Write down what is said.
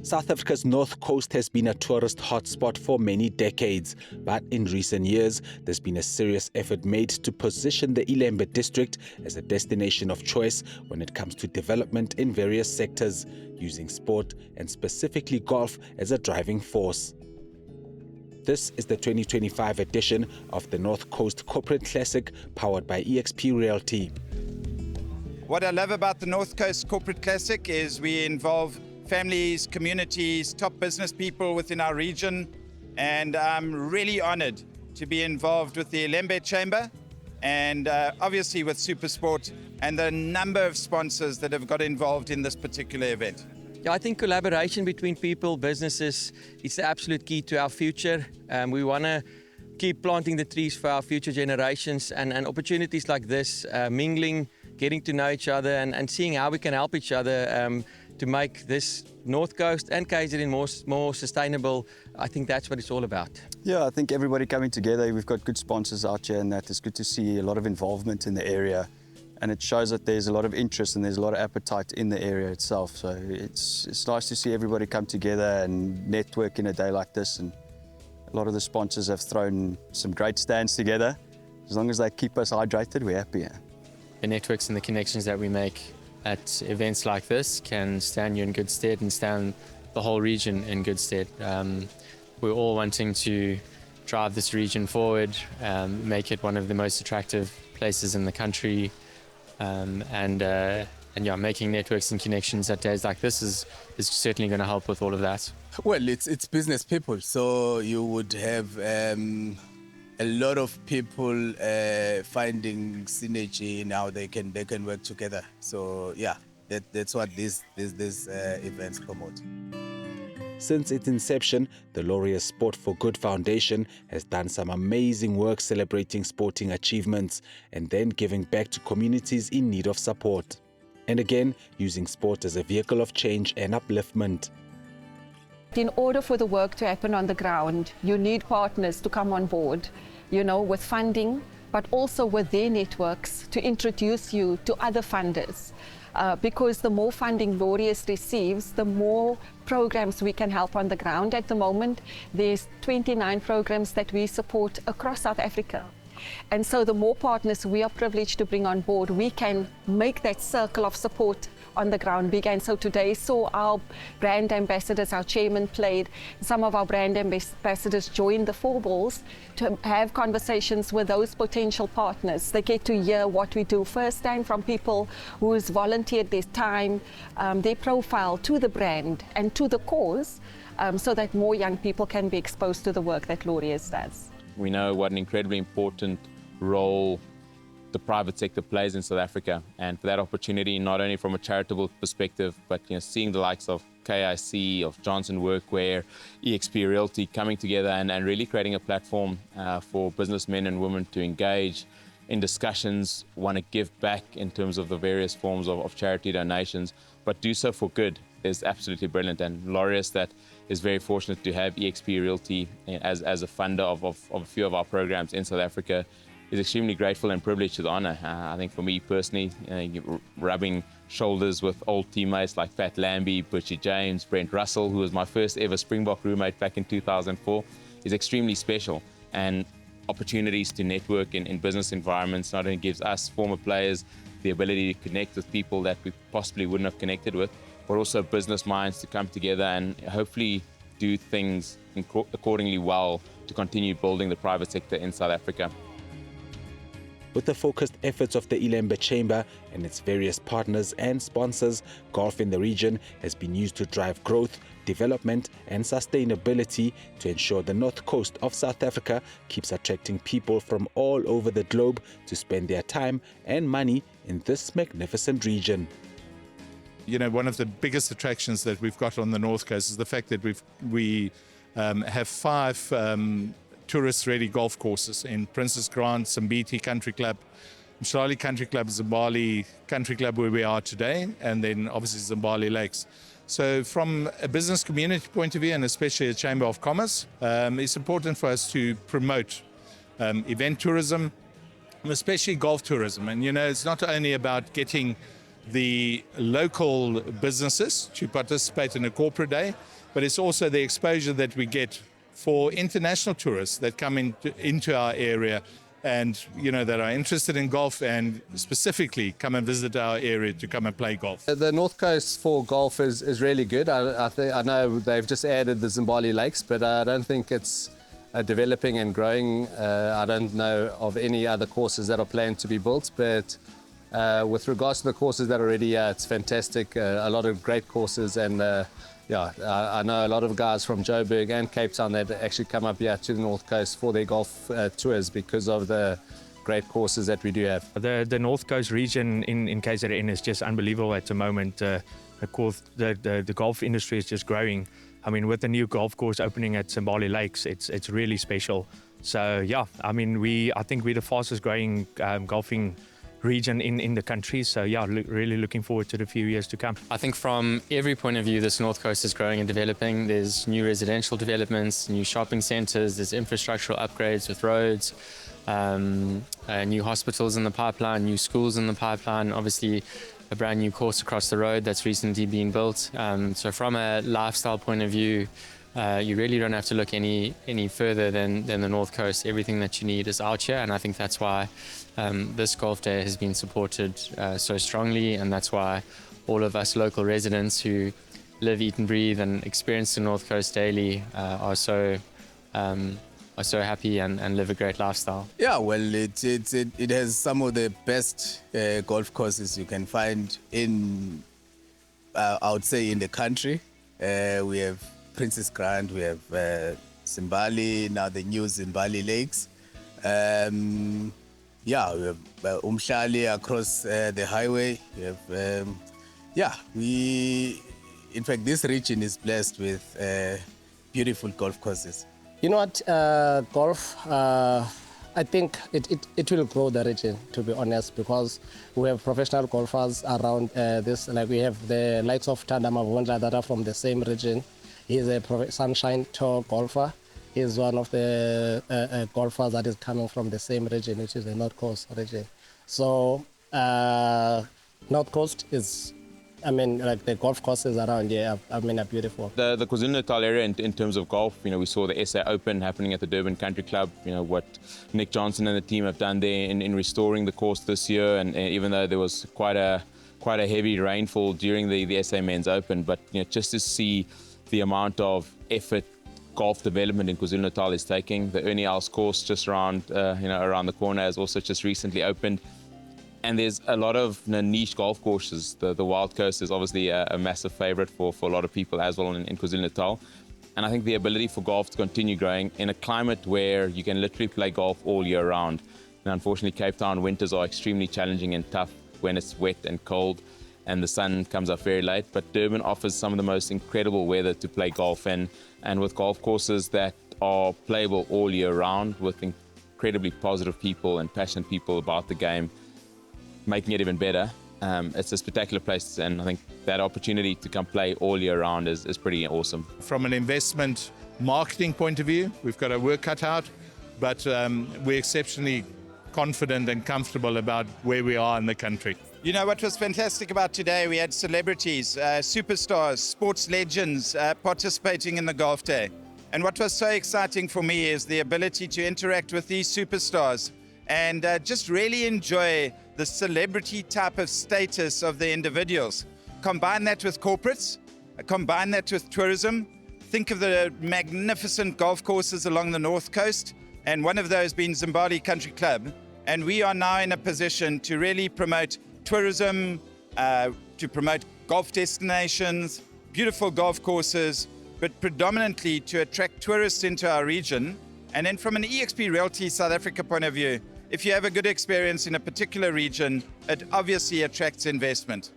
South Africa's north coast has been a tourist hotspot for many decades, but in recent years, there's been a serious effort made to position the Ilembe district as a destination of choice when it comes to development in various sectors, using sport and specifically golf as a driving force. This is the 2025 edition of the North Coast Corporate Classic, powered by eXp Realty. What I love about the North Coast Corporate Classic is we involve families, communities, top business people within our region, and I'm really honored to be involved with the Ilembe Chamber and obviously with SuperSport and the number of sponsors that have got involved in this particular event. Yeah, I think collaboration between people, businesses, is the absolute key to our future. We want to keep planting the trees for our future generations, and opportunities like this, mingling, getting to know each other and seeing how we can help each other to make this North Coast and KZN more sustainable. I think that's what it's all about. Yeah, I think everybody coming together, we've got good sponsors out here, and that is good to see a lot of involvement in the area. And it shows that there's a lot of interest and there's a lot of appetite in the area itself. So it's nice to see everybody come together and network in a day like this. And a lot of the sponsors have thrown some great stands together. As long as they keep us hydrated, we're happy. The networks and the connections that we make at events like this can stand you in good stead and stand the whole region in good stead. We're all wanting to drive this region forward, make it one of the most attractive places in the country, and yeah, making networks and connections at days like this is certainly going to help with all of that. Well, it's business people, so you would have a lot of people finding synergy in how they can work together. So yeah, that's what these events promote. Since its inception, the Laureus Sport for Good Foundation has done some amazing work celebrating sporting achievements and then giving back to communities in need of support. And again, using sport as a vehicle of change and upliftment. In order for the work to happen on the ground, you need partners to come on board, with funding, but also with their networks to introduce you to other funders. Because the more funding Laureus receives, the more programs we can help on the ground. At the moment, there's 29 programs that we support across South Africa. And so the more partners we are privileged to bring on board, we can make that circle of support on the ground bigger. And so today saw our brand ambassadors, our chairman played, some of our brand ambassadors joined the four balls to have conversations with those potential partners. They get to hear what we do firsthand from people who's volunteered their time, their profile to the brand and to the cause, so that more young people can be exposed to the work that Laureus does. We know what an incredibly important role the private sector plays in South Africa, and for that opportunity, not only from a charitable perspective, but seeing the likes of KIC, of Johnson Workwear, eXp Realty coming together and really creating a platform for businessmen and women to engage in discussions, want to give back in terms of the various forms of charity donations, but do so for good is absolutely brilliant. And Laureus, that is very fortunate to have eXp Realty as a funder of a few of our programs in South Africa, is extremely grateful and privileged to the honor. I think for me personally, rubbing shoulders with old teammates like Pat Lambie, Butchie James, Brent Russell, who was my first ever Springbok roommate back in 2004, is extremely special. And opportunities to network in business environments not only gives us former players the ability to connect with people that we possibly wouldn't have connected with, but also business minds to come together and hopefully do things accordingly well to continue building the private sector in South Africa. With the focused efforts of the Ilembe Chamber and its various partners and sponsors, golf in the region has been used to drive growth, development and sustainability to ensure the north coast of South Africa keeps attracting people from all over the globe to spend their time and money in this magnificent region. One of the biggest attractions that we've got on the North Coast is the fact that we have 5 tourist-ready golf courses in Princess Grant, Zimbali Country Club, Zimbali Country Club, Zimbali Country Club where we are today, and then obviously Zimbali Lakes. So from a business community point of view, and especially a Chamber of Commerce, it's important for us to promote event tourism, especially golf tourism. And it's not only about getting the local businesses to participate in a corporate day, but it's also the exposure that we get for international tourists that come into our area and, you know, that are interested in golf and specifically come and visit our area to come and play golf. The North Coast for golf is really good. I know they've just added the Zimbali Lakes, but I don't think it's developing and growing. I don't know of any other courses that are planned to be built, but with regards to the courses that are already here, it's fantastic. A lot of great courses, and I know a lot of guys from Joburg and Cape Town that actually come up here to the North Coast for their golf tours because of the great courses that we do have. The North Coast region in KZN is just unbelievable at the moment. The golf industry is just growing. I mean, with the new golf course opening at Zimbali Lakes, it's really special. So yeah, I mean, I think we're the fastest growing golfing region in the country. So yeah, really looking forward to the few years to come. I think from every point of view, this North Coast is growing and developing. There's new residential developments, new shopping centres, there's infrastructural upgrades with roads, new hospitals in the pipeline, new schools in the pipeline, obviously a brand new course across the road that's recently been built. So from a lifestyle point of view, you really don't have to look any further than the North Coast. Everything that you need is out here, and I think that's why this golf day has been supported so strongly, and that's why all of us local residents who live, eat and breathe and experience the North Coast daily are so happy and live a great lifestyle. Yeah, well, it has some of the best golf courses you can find in, I would say, in the country. We have Princess Grand, we have Zimbali, now the new Zimbali Lakes. We have Umhlali across the highway. We have, in fact, this region is blessed with beautiful golf courses. You know what, golf, I think it will grow the region, to be honest, because we have professional golfers around this. Like we have the likes of Thanda Mavundla that are from the same region. He's a Sunshine Tour golfer. He's one of the golfers that is coming from the same region, which is the North Coast region. So North Coast is, I mean, like the golf courses around here, I mean, are beautiful. The KwaZulu-Natal area in terms of golf, you know, we saw the SA Open happening at the Durban Country Club. You know, what Nick Johnson and the team have done there in restoring the course this year, and even though there was quite a heavy rainfall during the SA Men's Open, but you know, just to see the amount of effort golf development in KwaZulu-Natal is taking. The Ernie Els course just around the corner has also just recently opened. And there's a lot of niche golf courses. The Wild Coast is obviously a massive favorite for a lot of people as well in KwaZulu-Natal. And I think the ability for golf to continue growing in a climate where you can literally play golf all year round. And unfortunately, Cape Town winters are extremely challenging and tough when it's wet and cold and the sun comes up very late. But Durban offers some of the most incredible weather to play golf in, and with golf courses that are playable all year round with incredibly positive people and passionate people about the game, making it even better. It's a spectacular place, and I think that opportunity to come play all year round is pretty awesome. From an investment marketing point of view, we've got our work cut out, but we're exceptionally confident and comfortable about where we are in the country. You know what was fantastic about today? We had celebrities, superstars, sports legends participating in the golf day. And what was so exciting for me is the ability to interact with these superstars and just really enjoy the celebrity type of status of the individuals. Combine that with corporates, combine that with tourism. Think of the magnificent golf courses along the North Coast, and one of those being Zimbali Country Club. And we are now in a position to really promote tourism, to promote golf destinations, beautiful golf courses, but predominantly to attract tourists into our region. And then from an eXp Realty South Africa point of view, if you have a good experience in a particular region, it obviously attracts investment.